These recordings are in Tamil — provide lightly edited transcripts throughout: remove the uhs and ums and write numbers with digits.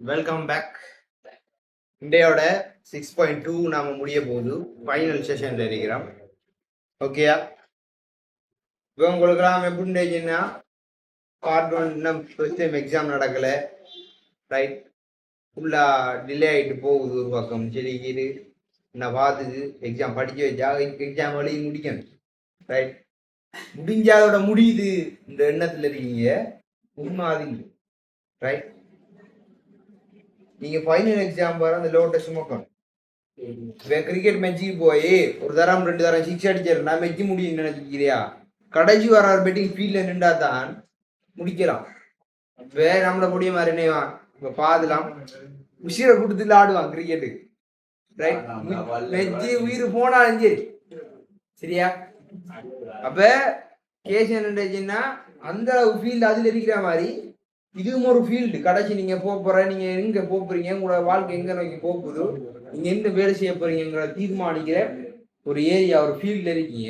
Welcome back. இண்டையோட 6.2 நாம முடிய போது ஃபைனல் செஷன்ல இருக்கிறோம். ஓகேயா? இப்போ உங்களுக்குலாம் எப்படி இருந்துச்சுன்னா பார்ட் 1 இன்னும் ஃபர்ஸ்ட் டைம் எக்ஸாம் நடக்கல, ரைட்? ஃபுல்லா டிலே ஆகிட்டு போகுது. ஒரு பக்கம் சரி இது நான் பார்த்துது எக்ஸாம் படிச்சு வச்சா எக்ஸாம் வழி முடிக்கணும், ரைட்? முடிஞ்சாதோட முடியுது இந்த எண்ணத்துல இருக்கீங்க. உண்மை அது இல்லை, ரைட்? நீங்க ஃபைனல் எக்ஸாம் வர அந்த லோட்டஸ் சுமக்கணும். கிரிக்கெட் மேட்சுக்கு போய் ஒரு தரம் 2 தரம் 6 அடிச்சிரு நான் மெச்சு முடியும் நினைச்சிக்கிறியா? கடைசி வர பெட்டிங் ஃபீல்ட்ல நின்றா தான் முடிக்கலாம். வேற நம்மள முடிய மாதிரி என்னவா இப்ப பாதுலாம் உசிரை கொடுத்துட்டு ஆடுவான் கிரிக்கெட்டு, ரைட்? மெச்சு உயிர் போனாலும் சரி, சரியா? அப்ப கேஸ் என்னன்னா அந்த ஃபீல்டு அதுல இருக்கிற மாதிரி இதுவும் ஒரு ஃபீல்டு. கடைசி நீங்க போற நீங்க எங்க போறீங்க, உங்களோட வாழ்க்கை எங்க நோக்கி போகுது, நீங்க எந்த வேலை செய்ய போறீங்கிற தீர்மானிக்கிற ஒரு ஏரியா, ஒரு ஃபீல்ட்ல இருக்கீங்க,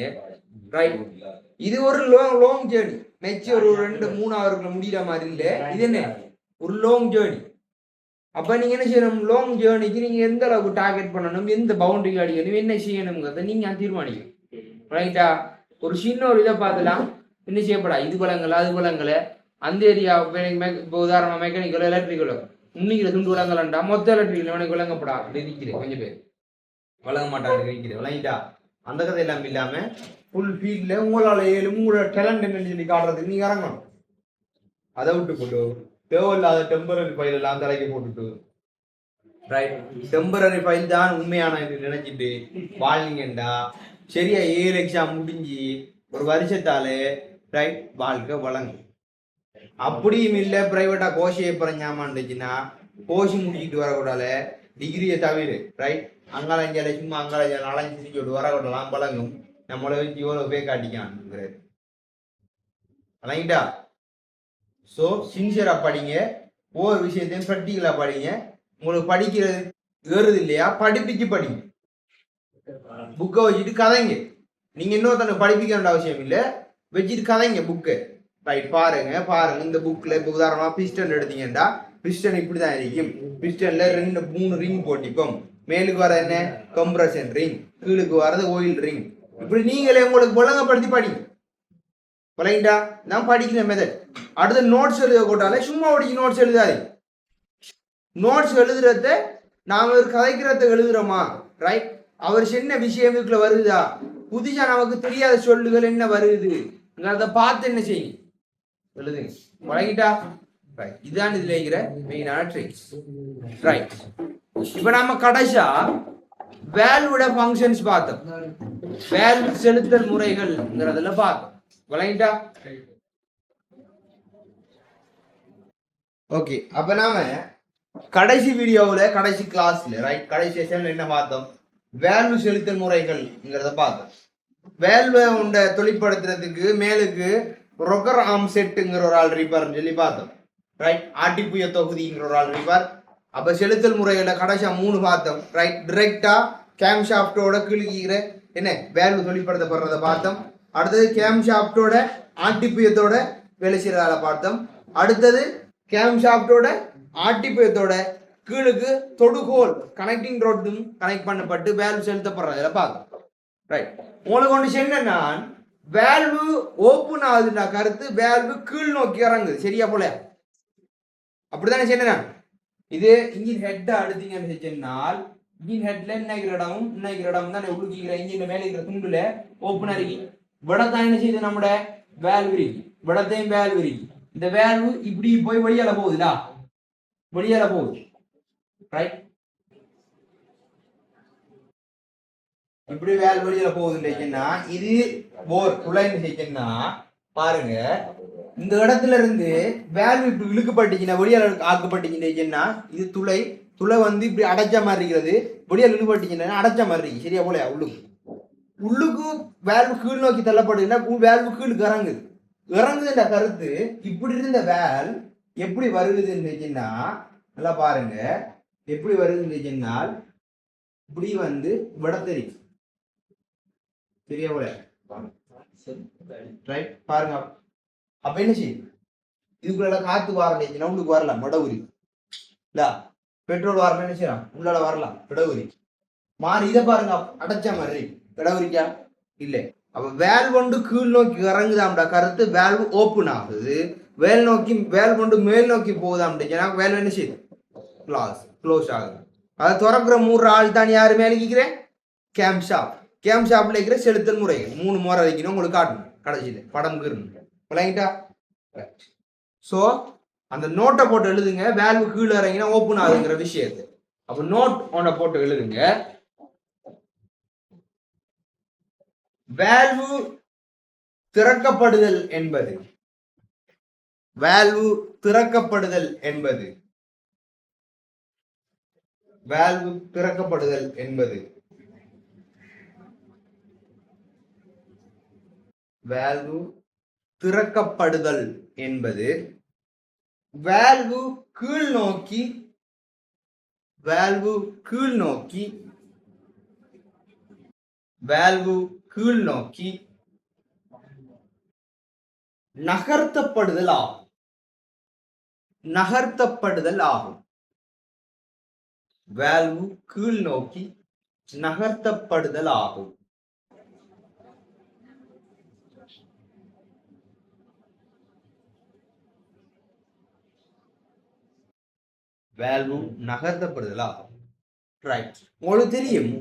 ரைட்? இது ஒரு லாங் ஜேர்னி. மேட்ச் ஒரு 2-3 ஹவருக்குள்ள முடிகிற மாதிரி இல்ல, இது என்ன ஒரு லாங் ஜேர்னி. அப்ப நீங்க என்ன செய்யணும்? லாங் ஜேர்னிக்கு நீங்க எந்த அளவுக்கு டார்கெட் பண்ணணும், எந்த பவுண்டரி அடிக்கணும், என்ன செய்யணுங்கிறத நீங்க தீர்மானிக்கணும், ரைட்டா? ஒரு சின்ன ஒரு இதை பார்த்துலாம் என்ன செய்யப்படா, இது பழங்களை அது பழங்களை அந்த ஏரியா. இப்போ உதாரணமா மெக்கானிக்கலோ எலக்ட்ரிக்கலோ இன்னைக்கு துண்டு வழங்கலாம்டா, மொத்த எலக்ட்ரிக்கல் உனக்கு வழங்கப்படா இருக்கிறேன், கொஞ்சம் பேர் வழங்க மாட்டாங்க இருக்கிறேன், விளங்கிட்டா? அந்த கதை எல்லாம் இல்லாம ஃபுல் ஃபீல்ட்ல உங்களால உங்களோட டேலண்ட் என்னன்னு சொல்லி காட்டுறதுக்கு நீங்க இறங்கணும். அதை விட்டு போட்டு தேவையில்லாத டெம்பரரி ஃபைல் எல்லாம் தலைக்கு போட்டுட்டு, ரைட்? டெம்பரரி ஃபைல் தான் உண்மையான இது நினைச்சிட்டு வாழ்ந்தீங்கண்டா சரியா 7 எக்ஸாம் முடிஞ்சு ஒரு வருஷத்தாலே, ரைட், வாழ்க்கை வழங்கும். அப்படியும் இல்லை பிரைவேட்டா கோஷையை பறஞ்சாமான்னுச்சுன்னா கோஷி முடிச்சுட்டு வரக்கூடாது, டிகிரியை தவிர, ரைட்? அங்காளஞ்சால சும்மா அங்காளஞ்சால அலைஞ்சிட்டு வரக்கூடலாம் பழங்கும். நம்மளை வச்சு இவ்வளவு போய் காட்டிக்கான்ங்கிறது, வழங்கிட்டா? ஸோ சின்சியரா படிங்க, ஒவ்வொரு விஷயத்தையும் ப்ராக்டிக்கலா படிங்க. உங்களுக்கு படிக்கிறது ஏறுது இல்லையா, படிப்பிச்சு படிங்க. புக்கை வச்சுட்டு கதைங்க. நீங்க இன்னொருத்தனுக்கு படிப்பிக்க வேண்டிய அவசியம் இல்லை, வச்சுட்டு கதைங்க புக்கை, ரைட்? பாருங்க இந்த புக்ல இப்போ உதாரணமா பிஸ்டன் எடுத்தீங்கன்னா பிஸ்டன் இப்படிதான் இருக்கும். பிஸ்டன்ல 2-3 ரிங் போட்டிப்போம். மேலுக்கு வர என்ன கம்ப்ரஷன் ரிங், கீழுக்கு வரது ஆயில் ரிங். இப்படி நீங்களே உங்களுக்கு ஒழுங்கப்படுத்தி படிங்க, விளங்கிட்டா? நான் படிக்கிற மெத்தட். அடுத்து நோட்ஸ் எழுத போட்டாலே சும்மா ஓடிச்சு நோட்ஸ் எழுதாது. நோட்ஸ் எழுதுறத நாம ஒரு கதைக்கிறத எழுதுறோமா, ரைட்? அவர் சின்ன விஷயம் இதுக்குள்ள வருதா, புதுசா நமக்கு தெரியாத சொல்லுகள் என்ன வருது, அதை பார்த்து என்ன செய்யும் எழுதுங்க, வழங்கிட்டா? இதுதான் இதுல இருக்கிற மெயினான ட்ரிக்ஸ், ரைட்? இப்ப நாம கடைசியா வேல்வோட ஃபங்க்ஷன்ஸ் பார்த்தோம், வேல்வ் செலுத்தல் முறைகள்ங்கிறதுல பார்த்தோம், வழங்கிட்டா? ஓகே. அப்ப நாம கடைசி வீடியோவில் கடைசி கிளாஸ்ல, ரைட், கடைசி செஷன்ல என்ன பார்த்தோம்? வேல்வு செலுத்தல் முறைகள்ங்கிறத பார்த்தோம். வேல்வை உண்ட தொழிற்படுத்துறதுக்கு மேலுக்கு ரொக்கர் ஆம் செட்டுங்கிற ஒரு ஆள் ரிப்பார்னு சொல்லி பார்த்தோம், ரைட்? ஆட்டிப்புய தொகுதிங்கிற ஒரு ஆள் ரிப்பார். அப்ப செலுத்தல் முறைகளை கடைசியா 3 பார்த்தோம், ரைட்? டிரெக்டா கேம் ஷாப்டோட கீழ்கிற என்ன வேல்வு தொழிற்படுத்தப்படுறத பார்த்தோம். அடுத்தது கேம் ஷாப்டோட ஆட்டிப்புயத்தோட வேலை செய்யறதால பார்த்தோம். அடுத்தது கேம் ஷாப்டோட ஆட்டிப்புயத்தோட கீழுக்கு தொடுகோல் கனெக்டிங் ரோட்டும் கனெக்ட் பண்ணப்பட்டு வேல்வு செலுத்தப்படுறதுல பார்த்தோம், ரைட்? உங்களுக்கு ஒன்று என்னன்னா வேல்வு ஓப்பன் ஆகுதுன்னா கருத்து வேல்வு கீழ் நோக்கி இறங்குது, சரியா போல? அப்படித்தானே சொன்னா? இது இன்ஜின் ஹெட் அடுத்தீங்கன்னு சொன்னால் இன்ஜின் ஹெட்ல இன்னைக்கிற இடமும் தானே உழுக்கிற இன்ஜின் மேலே இருக்கிற துண்டுல ஓப்பனா இருக்கு. விடத்தான் என்ன செய்யுது, நம்மட வேல்வு இருக்கு, விடத்தையும் வேல்வு இருக்கு. இந்த வேல்வு இப்படி போய் வெளியால போகுதுடா, வெளியால போகுது, ரைட்? இப்படி வேல் வெளியில போகுதுன்னா இது போர் துளைன்னு செய்யணும்னா பாருங்க, இந்த இடத்துல இருந்து வேல்வு இப்படி இழுக்கப்பட்டுச்சுன்னா வெளியால ஆக்கப்பட்டுச்சுன்னா இது துளை வந்து இப்படி அடைச்ச மாதிரி இருக்கிறது, வெளியால் இழுக்கப்பட்டுச்சுன்னா அடைச்ச மாதிரி இருக்கு, சரியா போல? உள்ளுக்கு வேல்வு கீழ் நோக்கி தள்ளப்படுதுன்னா வேல்வு கீழுக்கு இறங்குதுன்ற கருத்து. இப்படி இருந்த வேல் எப்படி வருதுன்னு நல்லா பாருங்க, எப்படி வருதுன்னு இப்படி வந்து விடத்தெரிக்கும், சரியா போல? ரைட், பாருங்க. அப்ப என்ன செய்யும்? இதுக்குள்ள காத்து வாரண்டிச்சுன்னா உள்ளுக்கு வரலாம் மடவுரி இல்ல, பெட்ரோல் வாரம் என்ன செய்யலாம் உள்ளால வரலாம் இடவுரி மாறி. இதை பாருங்க அடைச்ச மாதிரி இடவுரிக்கா இல்லை. அப்ப வேல்வ் ஒன்று கீழ் நோக்கி இறங்குதாம்டா கருத்து, வேல்வ் ஓப்பன் ஆகுது. வேல்வ் ஒன்று மேல் நோக்கி போகுதாம்டா வேல்வ் என்ன செய்யுது? க்ளோஸ் ஆகுது. அதை திறக்கிற 3 ஆள் தான் யாரு மேலே இருக்கிறேன்? கேம்ப் ஷாப்ல இருக்கிற செலுத்தல் முறை 3 முறை வைக்கணும் உங்களுக்கு காட்டணும் கடைசியில் படம் விளங்கிட்டா? ஸோ அந்த நோட்டை போட்டு எழுதுங்க. வேல்வு கீழே இறங்கினா ஓப்பன் ஆகுங்கிற விஷயத்தை. அப்ப நோட் ஒன்றை போட்டு எழுதுங்க. வேல்வு திறக்கப்படுதல் என்பது வேல்வு திறக்கப்படுதல் என்பது வேல்வு திறக்கப்படுதல் என்பது வேல்வு திறக்கப்படுதல் என்பது வேல்வு கீழ் நோக்கி வேல்வு கீழ் நோக்கி வேல்வு கீழ் நோக்கி நகர்த்தப்படுதல் ஆகும். நகர்த்தப்படுதல் ஆகும். வேல்வு கீழ் நோக்கி நகர்த்தப்படுதல் ஆகும். வேல்வு நகர்த்தப்படுதல் ஆகும். ரைட். உங்களுக்கு தெரியும்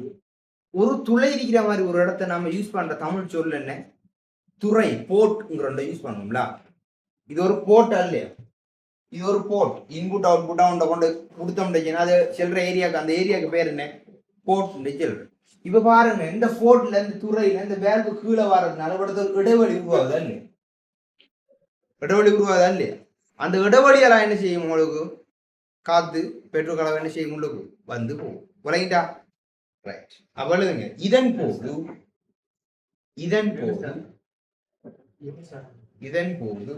ஒரு துளை இருக்கிற மாதிரி ஒரு இடத்த நாம யூஸ் பண்ற தமிழ் சொல் என்ன? துறை, போர்ட்ங்கிற யூஸ் பண்ணுவோம்ல. இது ஒரு போர்ட் இல்லையா? இது ஒரு போர்ட். இன்புட் அவுட்புட்டா கொண்டு கொடுத்தோம்னா அது செல்ற ஏரியாவுக்கு, அந்த ஏரியாவுக்கு பேர் என்ன? போர்ட் செல்ற. இப்ப பாருங்க இந்த போர்ட்ல இந்த துறையில இந்த வேல்வு கீழே வர்றதுனால இடைவெளி உருவாகுதா இல்லையா? இடைவெளி உருவாகுதா இல்லையா? அந்த இடைவெளியெல்லாம் என்ன செய்யும்? உங்களுக்கு காத்து பெட்ரோல் கலவை என்ன செய்யும்? உங்களுக்கு வந்து போகும். விளங்கிட்டா? ரைட். அப்ப எழுதுங்க. இதன் போது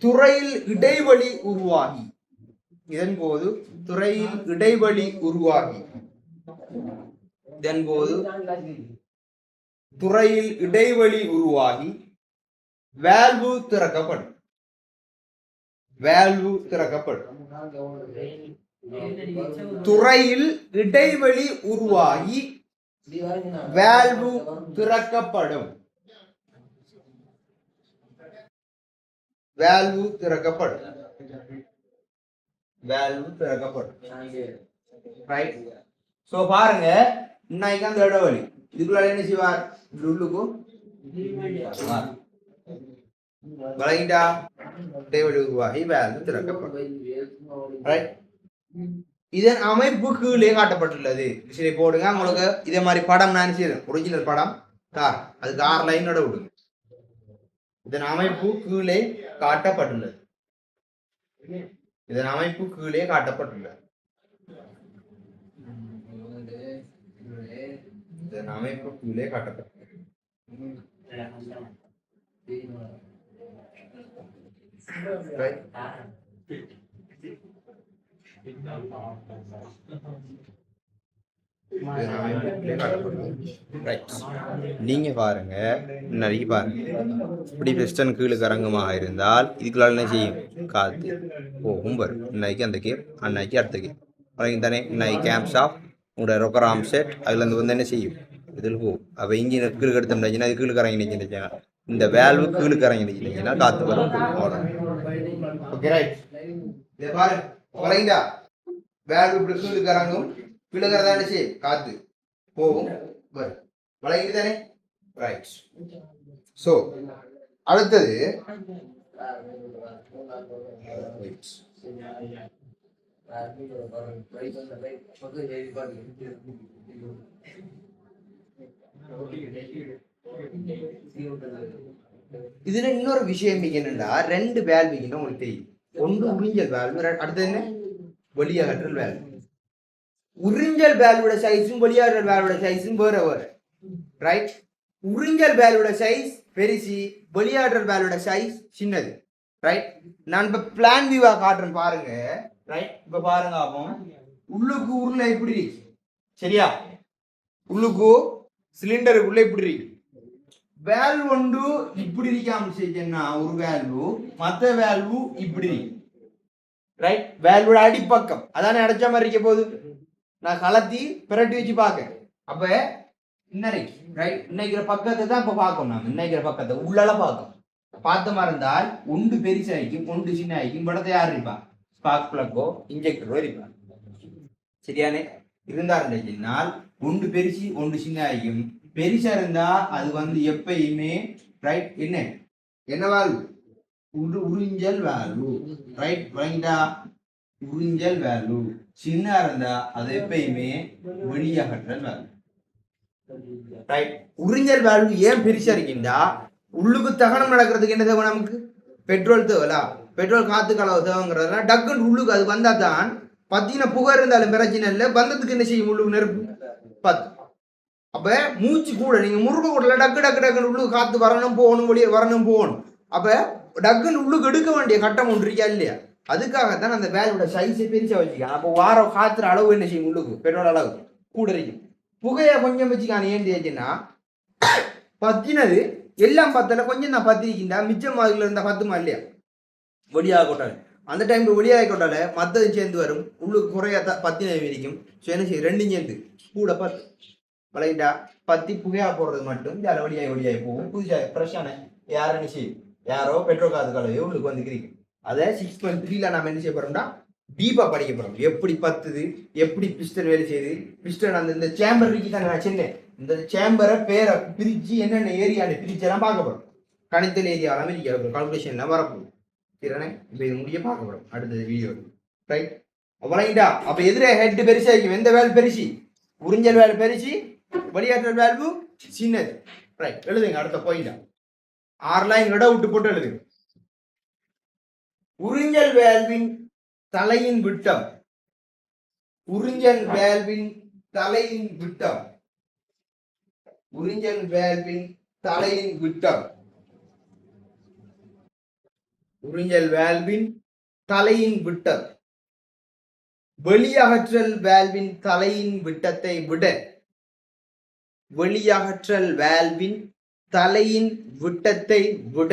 துறையில் இடைவெளி உருவாகி வேல்வு திறக்கப்படும். துறையில் இடைவெளி உருவாகி வேல்வு திறக்கப்படும். ரைட். சோ பாருங்க இன்னைக்கு அந்த இடைவெளி இதுக்குள்ள என்ன செய்வார்? உள்ளுக்கு விளங்கிட்டா? இடைவெளி உருவாகி வேல்வு திறக்கப்படும். ரைட். இதன் அமைப்பு கீழே காட்டப்பட்டுள்ளது. சரி போடுங்க. உங்களுக்கு இதே மாதிரி படம் நான் செய்யறேன். ஒரிஜினல் படம் கார், அது கார் லைனோட விடுங்க. இதன் அமைப்பு கீழே காட்டப்பட்டுள்ளது. நீங்க பாருங்க, நிறைய பாருங்க. இப்படி வெஸ்டர்ன் கீழுக்கு இறங்குமாக இருந்தால் இதுக்குள்ள என்ன செய்யும்? காத்து போகும் வரும். இன்னைக்கு அந்த கேம், அன்னைக்கு அடுத்த கேம். வரைக்கும் தானே இன்னைக்கு கேம்ப் ஷாப் உங்களோட ரொக்கராம் செட் அதுல இருந்து வந்து என்ன செய்யும்? இதில் போகும். அப்போ இன்ஜின் கீழுக்கு எடுத்தோம்னா இது கீழுக்கு இறங்கி நினைச்சுன்னா இந்த வேல்வு கீழுக்கு இறங்கி நினைச்சுன்னா காத்து வரும். Okay right. இதை பாருங்க. வரைங்கடா வேல்வு இப்படி கீழுக்கு இறங்கும். விழுகிறதா என்ன செய்யும்? காத்து போகும் வரும். வளையுது தானே? ரைட். சோ அடுத்தது இதுல இன்னொரு விஷயம் என்னன்னா, 2 வேல்வு உங்களுக்கு தெரியும். ஒன்று உறிஞ்சல் வேல்வு, அடுத்தது என்ன? வெளியேற்றல் வேல்வு. உறிஞ்சல் வேல்வோட சைஸும் வெளியேற்றல் வேல்வோட சைஸும் வேற வேற. ரைட். உறிஞ்சல் வேல்வோட சைஸ் பெருசி, வெளியேற்றல் வேல்வோட சைஸ் சின்னது. ரைட். நான் இப்ப பிளான் வியூவா காட்டுறேன் பாருங்க. ரைட். இப்ப பாருங்க. அப்போ உள்ளுக்கு உருளை எப்படி இருக்கு? சரியா? உள்ளுக்கு சிலிண்டருக்குள்ள இப்படி இருக்கு. வேல்வு ஒன்று இப்படி இருக்காம செய்யணும்னா ஒரு வேல்வு மற்ற வேல்வு இப்படி ரைட் வேல்வோட அடிப்பக்கம் அதானே அடைச்ச மாதிரி இருக்க போகுது நான் கலத்தி பிரட்டி வச்சு பார்க்க அப்ப இன்னைக்கு ரைட் இன்னைக்கிற பக்கத்தை தான் இப்ப பார்க்கணும் நாம இன்னைக்கிற பக்கத்தை உள்ளால பார்க்கணும் பார்த்த மாதிரி இருந்தால் ஒன்று பெருசாயிக்கும் ஒன்று சின்ன ஆயிக்கும் படத்தை யார் இருப்பா ஸ்பார்க் பிளக்கோ இன்ஜெக்டரோ இருப்பா சரியானே இருந்தால் ஒன்று பெருசி ஒன்று சின்ன ஆகியும் பெருசா இருந்தா அது வந்து எப்பயுமே ரைட் என்ன வேல்யூ உறிஞ்சல் வேல்யூ ரைட் வாங்கிட்டா உறிஞ்சல் வேல்யூ சின்ன இருந்தா அது எப்பயுமே வெளியகற்றல் வேல்யூ ரைட் உறிஞ்சல் வேல்யூ ஏன் பெருசா இருக்கின்றா உள்ளுக்கு தகனம் நடக்கிறதுக்கு என்ன தேவை நமக்கு பெட்ரோல் தேவைலா பெட்ரோல் காத்து கலவு தேவைங்கிறதுனா டக்குன்னு உள்ளுக்கு அது வந்தா தான் பார்த்தீங்கன்னா புகை இருந்தாலும் பிரச்சனை இல்லை பந்தத்துக்கு என்ன செய்யும் உள்ளுக்கு நெருப்பு பத்து அப்ப மூச்சு கூட நீங்க முருக கூடல டக்கு டக்கு டக்குன்னு உள்ளுக்கு காத்து வரணும் போகணும் வெளியே வரணும் போகணும் அப்ப டக்குன்னு உள்ளுக்கு எடுக்க வேண்டிய கட்டம் ஒன்று இருக்கா இல்லையா அதுக்காகத்தான் அந்த வேலோட சைஸை பெருசா வச்சுக்கான் அப்போ வாரம் காத்துற அளவு என்ன செய்யும் உள்ளுக்கு பெட்ரோல் அளவு கூட இருக்கும் புகையை கொஞ்சம் வச்சுக்கான ஏன் தேய்ச்சுன்னா பத்தினது எல்லாம் பத்தல கொஞ்சம் தான் பத்திரிக்கின்றா மிச்சம் அதுல இருந்தா பத்துமா இல்லையா வெளியாக கொட்டாரு அந்த டைம்ல வெளியாக கொட்டால மற்றதும் சேர்ந்து வரும் உள்ளுக்கு குறையா பத்தின இருக்கும் ஸோ என்ன செய்யும் ரெண்டும் சேர்ந்து கூட பத்து வளைண்டா பத்தி புகையா போடுறது மட்டும் ஜால வழியாய் போகும் புதுசா ஃப்ரெஷ்ஷான யாரும் என்ன செய்யும் யாரோ பெட்ரோல் காது கலவையோ உள்ளுக்கு வந்துக்கிறீங்க அதை 6.3ல நாம என்ன செய்ய போறோம்னா டீப்பா படிக்க போறோம் எப்படி பத்துது எப்படி பிஸ்டன் வேலை செய்யுது பிஸ்டன் அந்த இந்த சேம்பர் இருக்கு தானே நான் சொன்னேன் இந்த சேம்பரை பேரை பிரிச்சு என்னென்ன ஏரியான்னு பிரிச்செல்லாம் பார்க்க போறோம் கணித்தல் ஏரியாலாம் பிரிக்க கால்குலேஷன்லாம் வரப்போகுது சரிண்ணே இப்போ இது முடிய பார்க்க போறோம் அடுத்தது வீடியோ ரைட் வளைண்டா அப்ப எதிரே ஹெட் பெருசா இருக்கும் எந்த வேல் பெருசி உறிஞ்சல் வேல் பெருசி வெளியாற்றல் வேல்வு சின்னது ரைட் எழுதுங்க அடுத்த பாயிண்டா 6 லைன் விட விட்டு போட்டு எழுதுங்க உறிஞ்சல் வேல்வின் தலையின் விட்டம் உறிஞ்சல் வேல்வின் தலையின் விட்டம் உறிஞ்சல் வேல்வின் தலையின் விட்டம் உறிஞ்சல் வேல்வின் தலையின் விட்டம் வெளியகற்றல் வேல்வின் தலையின் விட்டத்தை விட வெளியகற்றல் வேல்வின் தலையின் விட்டத்தை விட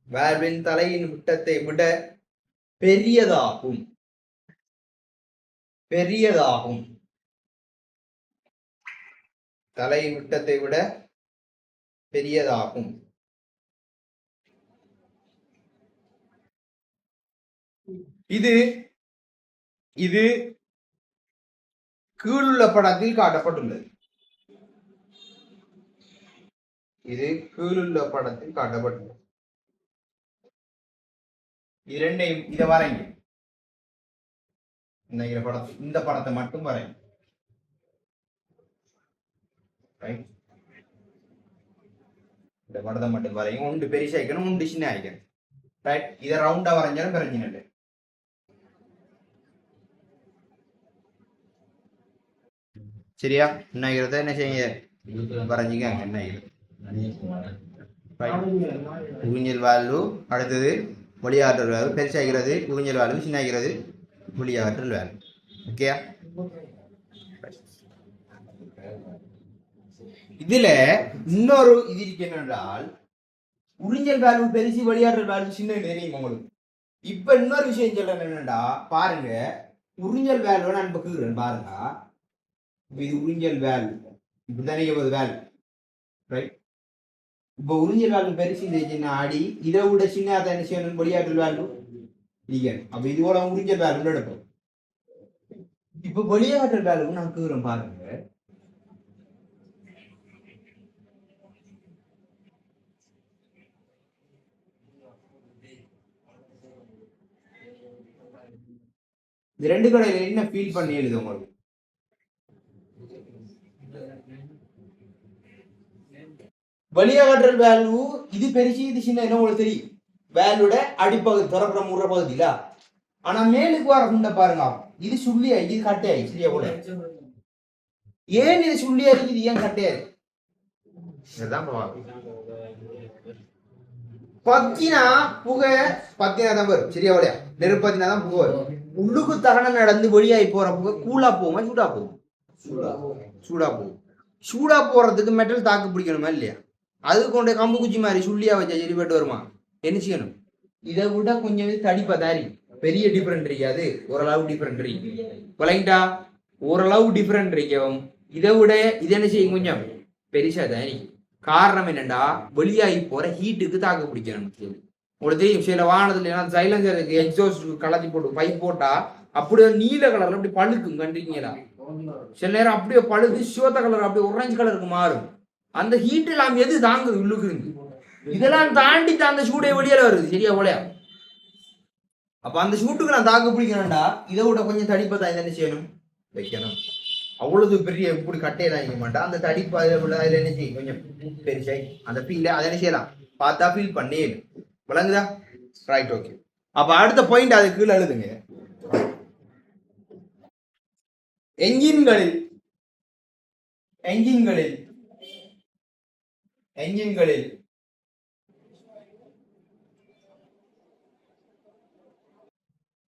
வேல்வின் தலையின் விட்டத்தை விட பெரியதாகும் பெரியதாகும் தலையின் விட்டத்தை விட பெரியதாகும் இது இது கீழுள்ள படத்தில் காட்டப்பட்டுள்ளது இது கீழுள்ள படத்தில் காட்டப்பட்டுள்ளது இரண்டையும் இதை வரைங்க இந்த படத்தை மட்டும் வரைங்க இந்த படத்தை மட்டும் வரையும் ஒன்று பெருசா ஆயிக்கணும் ஒன்று சின்ன ஆயிக்கணும் ரைட் இதை ரவுண்டா வரைஞ்சாலும் பிரச்சனை இல்லை சரியா என்ன என்ன செய்யுங்க வரைஞ்சிக்காங்க என்ன உறிஞ்சல் வாழ்வு அடுத்தது வெளியாற்றல் வேல்வு பெருசாகிறது உறிஞ்சல் வாழ்வு சின்னாகிறது வெளியாற்றல் வேல்வு ஓகேயா இதுல இன்னொரு இது இருக்கு என்னென்றால் உறிஞ்சல் வேல்வு பெருசி வெளியாற்றல் வேல்வு சின்ன தெரியும் உங்களுக்கு இப்ப இன்னொரு விஷயம் சொல்றேன் என்னடா பாருங்க உறிஞ்சல் வேல்வு நான் பக்குறேன் பாருங்க இது உறிஞ்சல் வேல்வு இப்படித்தானே வேல்வு ரைட் இப்போ உறிஞ்சல் வேல்வு பெருசு ஆடி இதை விட சின்ன என்ன செய்யணும் வெளியாற்றல் வேல்வு இல்லைங்க அப்ப இது போல உறிஞ்சல் வேல்வு எடுப்போம் இப்ப வெளியாற்றல் வேல்வு நான் கூறுறேன் பாருங்க இந்த ரெண்டு கடையில என்ன ஃபீல் பண்ணி எழுது உங்களுக்கு வெளியாற்றல் வேல்வு இது பெருசு இது சின்ன என்ன உங்களுக்கு தெரியும் வேல்வோட அடிப்பகுதி திறப்புற முற பகுதியில ஆனா மேலுக்கு வர குண்ட பாருங்க இது சுள்ளியா இது கட்டையா சரியா கூட ஏன் இது சுள்ளியா இருக்கு இது ஏன் கட்டையா இருக்கு பத்தினா புகை பத்தினா தான் வரும் சரியா விளையா நெருப்பத்தினா தான் புகை வரும் உள்ளுக்கு தகனம் நடந்து வெளியாகி போற புகை கூலா போகுமா சூடா போகும் சூடா போகும். சூடா போறதுக்கு மெட்டல் தாக்கு பிடிக்கணுமா இல்லையா? அது கொண்டு கம்பு குச்சி மாதிரி சுள்ளியா வச்சா சரிப்பட்டு வருமா? என்ன செய்யணும்? இதை விட கொஞ்சம் தடிப்பதாரி பெரிய டிஃபரெண்ட் இருக்காது, ஓரளவு டிஃபரெண்ட் இருக்கு. விளங்கிட்டா? ஓரளவு டிஃபரெண்ட் இருக்கும். இதை விட இது என்ன செய்யும்? கொஞ்சம் பெருசா தானே. காரணம் என்னண்டா, வெளியாகி போற ஹீட்டுக்கு தாக்கு பிடிக்கணும். உங்களுக்கு தெரியும், சில வாகனத்துல சைலன்சருக்கு எக்ஸாஸ்ட் கலத்தி போட்டு பைப் போட்டா அப்படியே நீல கலர்ல அப்படி பழுக்கும். கண்டிருக்கீங்களா? சில நேரம் அப்படியே பழுது சிவத்த கலர் அப்படியே ஒரேஞ்ச் கலருக்கு மாறும். அந்த ஹீட் எல்லாம் எது தாங்குது? உள்ளுக்கு இருந்து இதெல்லாம் தாண்டி அந்த சூடை வெளியில வருது. சரியா போலயா? அப்ப அந்த சூட்டுக்கு நான் தாக்கு பிடிக்கணும்டா, இதை விட கொஞ்சம் தடிப்பை என்ன செய்யணும்? வைக்கணும். அவ்வளவு பெரிய இப்படி கட்டையெல்லாம் வைக்க மாட்டா. அந்த தடிப்பு அதில் என்ன செய்யும்? கொஞ்சம் பெருசாய் அந்த ஃபீல் அதை என்ன செய்யலாம்? பார்த்தா ஃபீல் பண்ணே விளங்குதா? Right, okay. அப்ப அடுத்த பாயிண்ட் அது கீழே எழுதுங்க. என்ஜின்களில்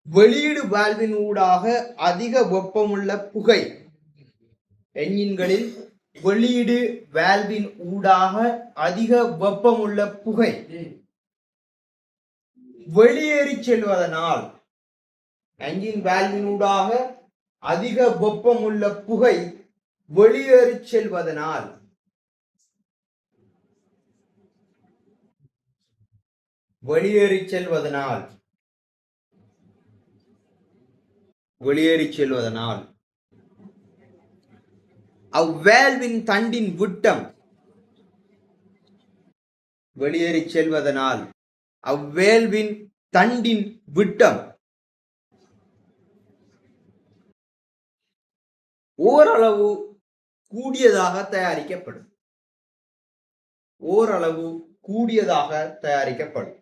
வெளியீடு வால்வின் ஊடாக அதிக வெப்பமுள்ள புகை. என்ஜின்களில் வெளியீடு வால்வின் ஊடாக அதிக வெப்பமுள்ள புகை வெளியேறி செல்வதனால், என்ஜின் வால்வின் ஊடாக அதிக வெப்பமுள்ள புகை வெளியேறி செல்வதனால் அவ்வேல்வின் தண்டின் விட்டம் ஓரளவு கூடியதாக தயாரிக்கப்படும்.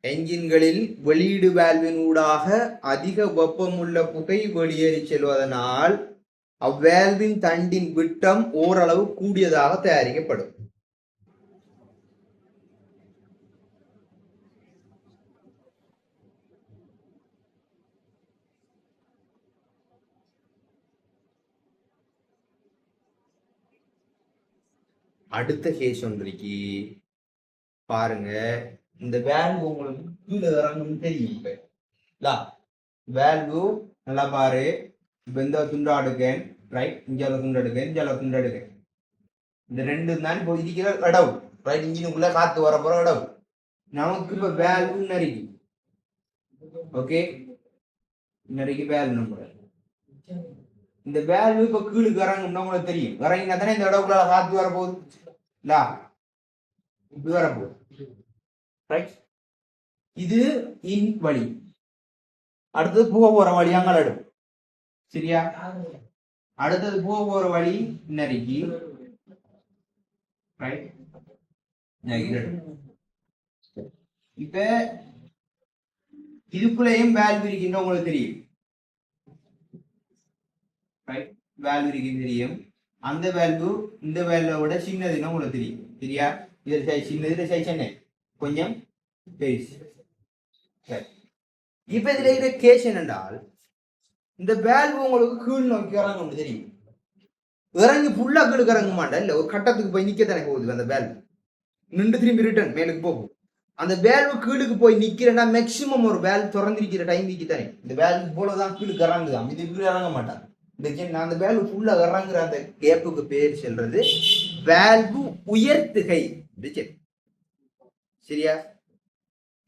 என்ஜின்களில் வெளியீடு வால்வின் ஊடாக அதிக வெப்பமுள்ள புகை வெளியேறி செல்வதனால் அவ்வேல்வின் தண்டின் விட்டம் ஓரளவு கூடியதாக தயாரிக்கப்படும். அடுத்த கேஸ் ஒன்றைக்கு பாருங்க. இந்த வேல்வு உங்களுக்கு கீழே இறங்கணும்னு தெரியும். இப்ப வேல்வு நல்லா பாரு. இப்ப இந்த துண்டா எடுக்கேன், ரைட். இஞ்சால துண்டு எடுக்கேன், இஞ்சால துண்டு எடுக்கேன். இந்த ரெண்டு தான் இப்போ இருக்கிற இடவு, ரைட். இன்ஜினுக்குள்ள காத்து வர போற இடவு. நமக்கு இப்ப வேல்வு நறுக்கி, ஓகே, நறுக்கி வேல்வு நம்பர். இந்த வேல்வு இப்ப கீழுக்கு இறங்கணும்னா உங்களுக்கு தெரியும். இறங்கினா தானே இந்த இடவுக்குள்ள காத்து வரப்போகுது. இப்படி வரப்போகுது, ரைட். இது இன் வழி. அடுத்தது போக போற வழி அங்கே எடு. சரியா? அடுத்தது போக போற வழி நறுக்கி, ரைட். இப்ப இதுக்குள்ளேயும் வேல்வு இருக்கின்ற உங்களுக்கு தெரியும், ரைட். வேல்வு இருக்கின்ற தெரியும். அந்த வேல்வு இந்த வேல்வோட சின்னதுன்னு உங்களுக்கு தெரியும். சரியா? இது சைஸ் சின்னது, இது சைஸ் என்ன கொஞ்சம் பெருசு. இப்ப இதுல இருக்கிற கேஸ் என்னென்றால், இந்த வேல்வு உங்களுக்கு கீழ் நோக்கி இறங்க தெரியும். இறங்கி ஃபுல்லா கீழுக்கு இறங்க மாட்டேன், இல்ல ஒரு கட்டத்துக்கு போய் நிக்கத்தானே போகுது. அந்த வேல்வு நின்று திரும்பி ரிட்டர்ன் மேலுக்கு போகும். அந்த வேல்வு கீழுக்கு போய் நிக்கிறேன்னா மேக்சிமம் ஒரு வேல்வு திறந்திருக்கிற டைம் நிற்கித்தானே. இந்த வேல்வு போலதான் கீழுக்கு இறங்குதான், இது கீழே இறங்க மாட்டான். அந்த வேல்வு ஃபுல்லா இறங்குற அந்த கேப்புக்கு பேர் சொல்றது வேல்வு உயர்த்துகை. சரியா?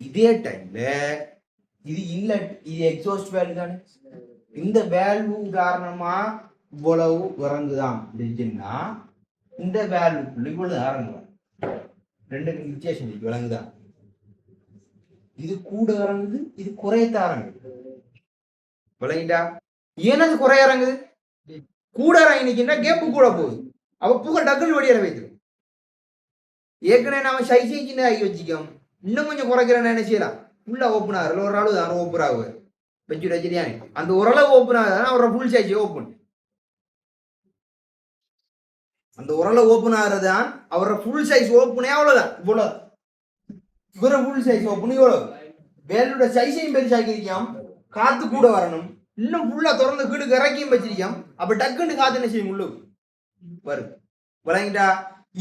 இதே டைம்ல இது இன்லெட், இது எக்ஸாஸ்ட் வேல்வு தானே. இந்த வேல்வு காரணமா இவ்வளவு இறங்குதான் இருந்துச்சுன்னா இந்த வேல்வுக்குள்ள இவ்வளவு இறங்குதான். ரெண்டுக்கு வித்தியாசம் விளங்குதான். இது கூட இறங்குது, இது குறையத்த இறங்குது. விளங்கிட்டா? ஏனது குறைய இறங்குது? கூட இறங்கினா கேப்பு கூட போகுது. அவ புகை டக்குன்னு வெளியேற வைக்கணும். ஏற்கனவே நாம சைஸ் சின்ன ஆகி வச்சுக்கோம். இன்னும் கொஞ்சம் குறைக்கிறேன்னு என்ன செய்யலாம்? ஃபுல்லா ஓப்பன் ஆகுது. ஒரு அளவு தான் ஓப்பன் ஆகுது. வச்சு வச்சிருக்காங்க. அந்த ஓரளவு ஓப்பன் ஆகுதுன்னா அவரோட ஃபுல் சைஸ் ஓப்பன். அந்த ஓரளவு ஓப்பன் ஆகுறதுதான் அவரோட ஃபுல் சைஸ் ஓப்பனே. அவ்வளவுதான். இவ்வளவு இவர ஃபுல் சைஸ் ஓப்பன் இவ்வளவு. வேலோட சைஸையும் பெருசாக்கி இருக்கோம். காத்து கூட வரணும். இன்னும் ஃபுல்லா திறந்து கீழே இறக்கியும் வச்சிருக்கோம். அப்ப டக்குன்னு காத்து என்ன செய்யும் உள்ளுக்கு வரும். விளங்கிட்டா?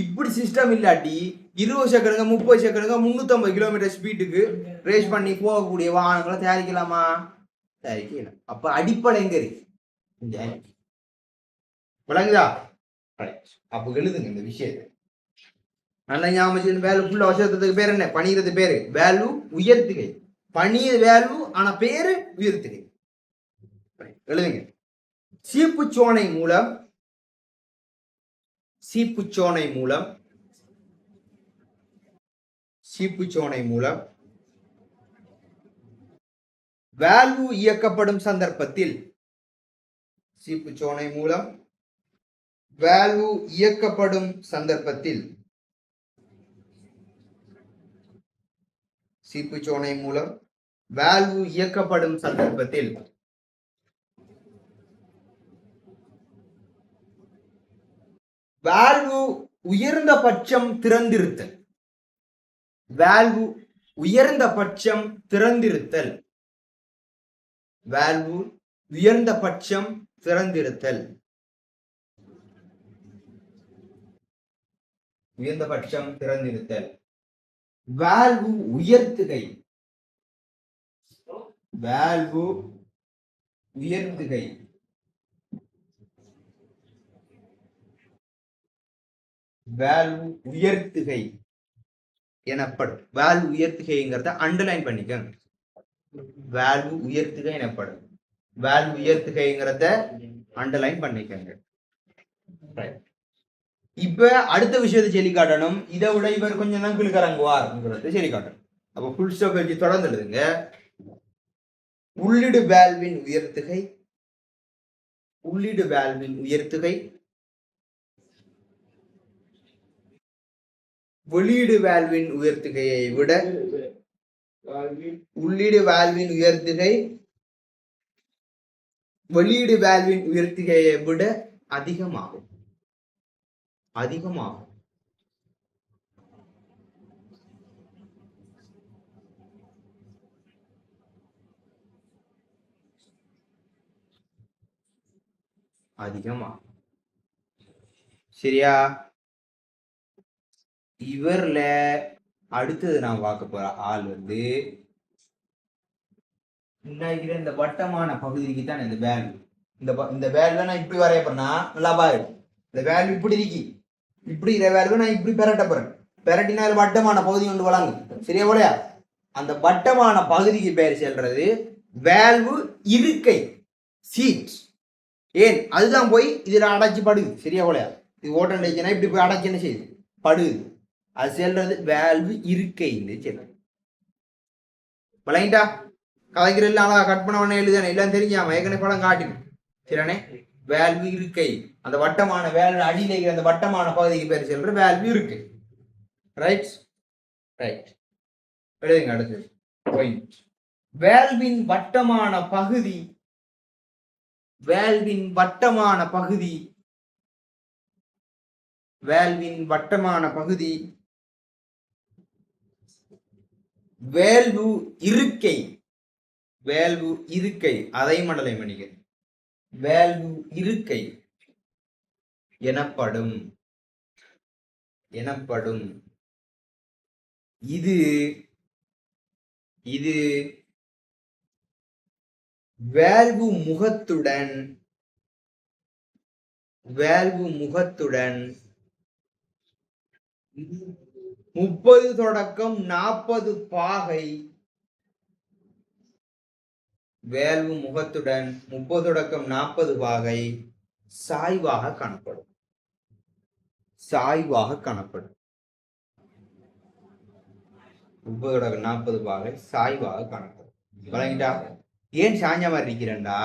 இப்படி சிஸ்டம் இல்லாட்டி 20 செகண்டுங்க 30 செகண்டுங்க 350 கிலோமீட்டர் ஸ்பீடுக்கு ரேஸ் பண்ணி போகக்கூடிய வாகனங்களை தயாரிக்கலாமா? தயாரிக்கலாம். அப்ப அடிப்படை எங்க இருக்கு? விளங்குதா? அப்ப எழுதுங்க இந்த விஷயத்தை நல்லா ஞாபகம். வேல்யூ ஃபுல்லா வசத்துக்கு பேர் என்ன? பணிகிறது பேரு வேல்யூ உயர்த்துகை. பணிய வேல்யூ ஆனா பேரு உயர்த்துகை. எழுதுங்க. சீப்புச்சோனை மூலம் வேல்யூ இயக்கப்படும் சந்தர்ப்பத்தில் சீப்புச்சோனை மூலம் வேல்யூ இயக்கப்படும் சந்தர்ப்பத்தில் சீப்புச்சோனை மூலம் வேல்யூ இயக்கப்படும் சந்தர்ப்பத்தில் வேல்யூ உயர்ந்த பட்சம் திறந்திருத்தல். வேல்யூ உயர்ந்த பட்சம் திறந்திருத்தல். வேல்யூ உயர்ந்த பட்சம் திறந்திருத்தல். உயர்ந்த பட்சம் திறந்திருத்தல். வேல்யூ உயர்த்துகை. வேல்யூ உயர்த்துகை. வேல்யூ உயர்த்துகை எனப்படும். வேல்யூ உயர்த்துகைங்கிறத அண்டர்லைன் பண்ணிக்கங்க. வேல்யூ உயர்த்துகை எனப்படும். வேல்யூ உயர்த்துகைங்கிறத அண்டர்லைன் பண்ணிக்கங்க. இப்ப அடுத்த விஷயத்தை சொல்லி காட்டணும். இதை விட இவர் கொஞ்சம் தான் கிழக்கறங்குவார் சொல்லி காட்டணும். அப்ப புல் ஸ்டாப் வச்சு தொடர்ந்து எழுதுங்க. உள்ளிடு வேல்வின் உயர்த்துகை. உள்ளிடு வேல்வின் உயர்த்துகை வெளியீடு வேல்வின் உயர்த்துகையை விட உள்ளீடு வேல்வின் உயர்த்துகை வெளியீடு வேல்வின் உயர்த்துகையை விட அதிகமாகும். அதிகமாகும். அதிகமாகும். சரியா? இவர்ல அடுத்தது நான் பார்க்க போற ஆள் இந்த வட்டமான பகுதிக்கு தான் இந்த வேல்யூ. இந்த வேல்யூ நான் இப்படி வரைய போறேன்னா நல்லா பாரு. இந்த வேல்யூ இப்படி இருக்கு. இப்படி வேல்யூ நான் இப்படி பெரட்ட போறேன். பெரட்டினா வட்டமான பகுதி கொண்டு வழங்கு. சரியா போலையா? அந்த வட்டமான பகுதிக்கு பேர் செல்றது வேல்யூ இருக்கை, சீட். ஏன் அதுதான் போய் இதுல அடைச்சு படுது. சரியா போலையா? இது ஓட்டம் இப்படி போய் அடைச்சு என்ன செய்யுது? படுது. அது செல்றது வேல்வு இருக்கை. விளங்கிட்டா? கலைஞர் அழகா கட் பண்ண எழுதானே எல்லாம் தெரிஞ்சாம ஏற்கனவே படம் காட்டினேன். சரியானே? வேல்வு இருக்கை. அந்த வட்டமான வேல்வு அடியில் அந்த வட்டமான பகுதிக்கு பேர் செல்ற வேல்வு இருக்கை. Right right. எழுதுங்க அடுத்து பாயிண்ட். வேல்வின் வட்டமான பகுதி. வேல்வின் வட்டமான பகுதி. வேல்வின் வட்டமான பகுதி வேல்வு இருக்கை. வேல்வு இருக்கை. அதை மண்டலை மணிக வேல்வு இருக்கை எனப்படும். எனப்படும். இது இது வேல்வு முகத்துடன் 30 தொடக்கம் 40 பாகை. வேல்வு முகத்துடன் 30 தொடக்கம் 40 பாகை சாய்வாக காணப்படும். சாய்வாக காணப்படும். 30 தொடக்கம் 40 பாகை சாய்வாக காணப்படும். வழங்கிட்டா? ஏன் சாஞ்ச மாதிரி இருக்கிறேன்டா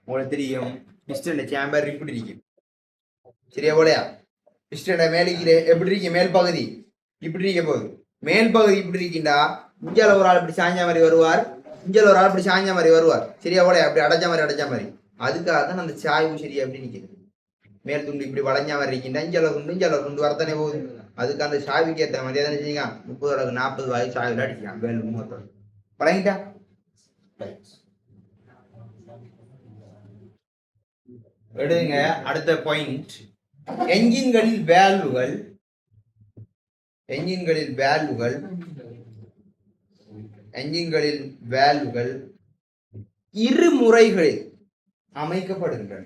உங்களுக்கு தெரியும். பிஸ்டன் சேம்பர் இப்படி இருக்கும். சரியா போலையா? பிஸ்டனை மேலிக்கிற எப்படி இருக்கு? மேல் பகுதி இப்படி இருக்க போகுது. மேல் பகுதி இப்படி இருக்கின்றா இஞ்சால ஒரு ஆள் இப்படி சாஞ்ச மாதிரி வருவார். இஞ்சால ஒரு ஆள் இப்படி சாஞ்ச மாதிரி வருவார். சரியா போலையா? அப்படி அடைச்ச மாதிரி. அதுக்காக தான் அந்த சாய்வு சரியா அப்படி நிற்கிறது. மேல் துண்டு இப்படி வளைஞ்ச மாதிரி இருக்கின்றா இஞ்சால துண்டு வரத்தானே போகுது. அதுக்கு அந்த சாய்வுக்கு ஏற்ற மாதிரி எதனா செய்யுங்க. 30 40 வாய் சாய்வில் அடிக்கலாம். வேல் முகத்தோட வழங்கிட்டா? எடுங்க. அடுத்த பாயிண்ட், என்ஜின்களில் வேல்வுகள் என்ஜின்களில் வேல்வுகள் இரு முறைகளில் அமைக்கப்படுகின்றன.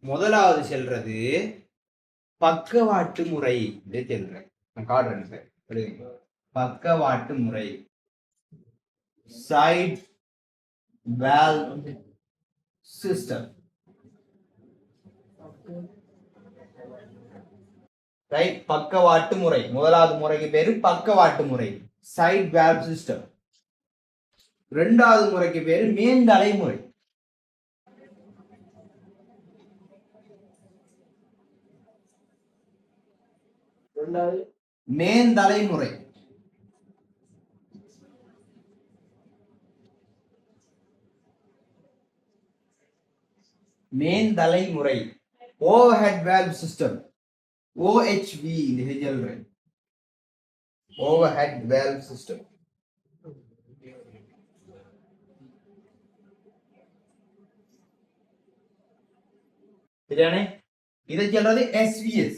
முதலாவது செல்றது பக்கவாட்டு முறை செல்றேன். பக்கவாட்டு முறை, சைட் வால்வ் சிஸ்டம். ரைட், பக்கவாட்டு முறை. முதலாவது முறைக்கு பேரு பக்கவாட்டு முறை, சைட் வால்வ் சிஸ்டம். இரண்டாவது முறைக்கு பேரு மேந்தலை முறை. மேந்தலை முறை. மேந்தலை முறை, ஓவர்ஹெட் வால்வ் சிஸ்டம், OHV சொல்றேன். Overhead valve system. சரியானே? இதை சொல்றது SVS.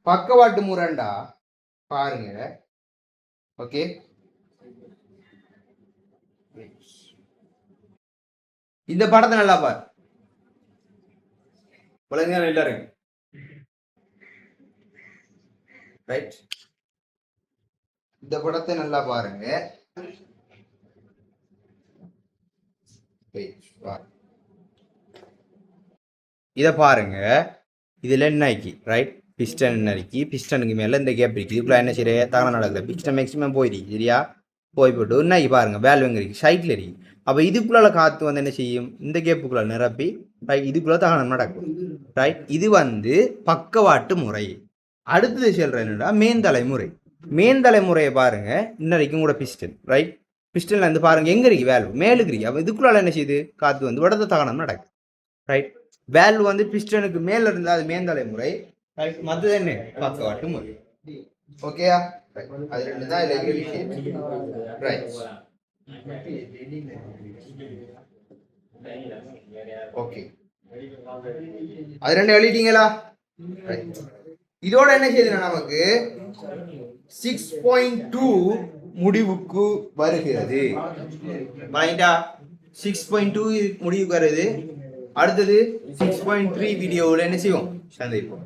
பக்கவாட்டு முரண்டா பாருங்க. ஓகே, இந்த படத்தை நல்லா பாரு. எல்லாரும் ரைட், இந்த படத்தை நல்லா பாருங்க. இத பாருங்க. இதுல என்ன இருக்கு? ரைட், பிஸ்டன் என்ன இருக்கு? பிஸ்டனுக்கு மேல இந்த கேப் இருக்கு. இதுக்குள்ள என்ன செய்ய தகவல் நடக்குது? பிஸ்டன் மேக்ஸிமம் போயிருக்கு. சரியா? போய்விட்டு என்ன பாருங்க, வேல்வங்க இருக்கு, சைட்ல இருக்கு. அப்ப இதுக்குள்ள காத்து வந்து என்ன செய்யும்? இந்த கேப்புக்குள்ள நிரப்பி ரைட் இதுக்குள்ள தகனம் நடக்கும். ரைட், இது வந்து பக்கவாட்டு முறை. அடுத்தது சொல்ற என்னடா மேந்தலை முறை. மேந்தலை முறையை பாருங்க. இன்னைக்கும் கூட பிஸ்டன். ரைட், பிஸ்டன்ல இருந்து பாருங்க எங்க இருக்கு வேல்வ்? மேலுக்கு இருக்கு. அப்ப இதுக்குள்ள என்ன செய்யுது? காத்து வந்து வடத்த தகனம் நடக்கும். ரைட், வேல்வ் வந்து பிஸ்டனுக்கு மேல இருந்தா அது மேந்தலை முறை. ரைட், மற்றது என்ன? பக்கவாட்டு முறை. ஓகேயா? அது ரெண்டு தான் இல்ல விஷயம். ரைட், ஓகே, அது ரெண்டு எழுதிட்டீங்களா? இதோட என்ன செய்யுதுன்னா நமக்கு 6.2 முடிவுக்கு வருகிறது. 6.2 முடிவுக்கு வருது. அடுத்தது 6.3 வீடியோவில் என்ன செய்வோம்? சந்திப்போம்.